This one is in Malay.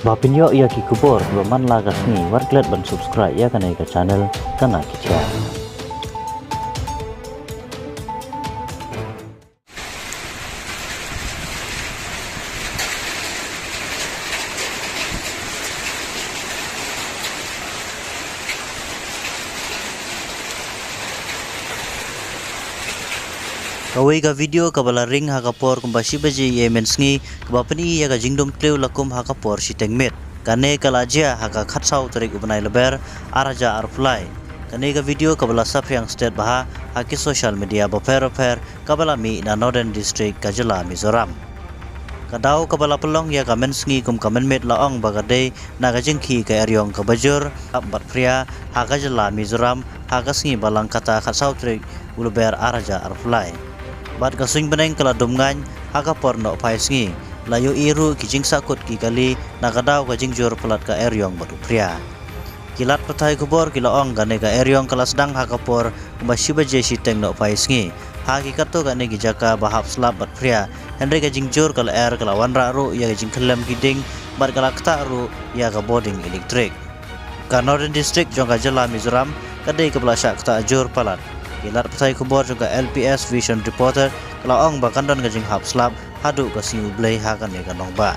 Bapinyo ia ki kubor man lagas ni warklet ban subscribe ya kanai ka channel kana kicha. Kawai ka video kabala ring hakapor kumbasi baji ye mensngi kabapani ya ka jingdom kleu lakum hakapor sitengmet kane kalajia haka khatsau tarik ubnai leber araja arfly kane ka video kabala sapyang state baha haki social media baper kabala mi na northern district kajala Mizoram kadau kabala pelong ya ka mensngi kum kamenmet laong bagade naga jengki ka eryong ka bajur bat pria hakajala Mizoram hakasngi balang kata khatsau tarik uleber araja arfly bat kasing beneng kala domngan hakapor no paisngi layu iru kijing sakut ki kali nakadaw kajing jur pelat ka eryong batu pria kilat patai kubor kilaong gane ka eryong kala sedang hakapor kumbasi baje siteng no paisngi hakikato gane gijaka bahap slap bat pria henry kajing jur kala kala wanra ru ya kajing kelem kiding bat kala kta ru ya ka boarding elektrik ka northern district jongka jala Mizoram kadai ka belasak kta jur palat kilat patai kubor juga LPS Vision Reporter kelaong bakandan kajing hap slap hadu ka singu blay hakan ya kanong ba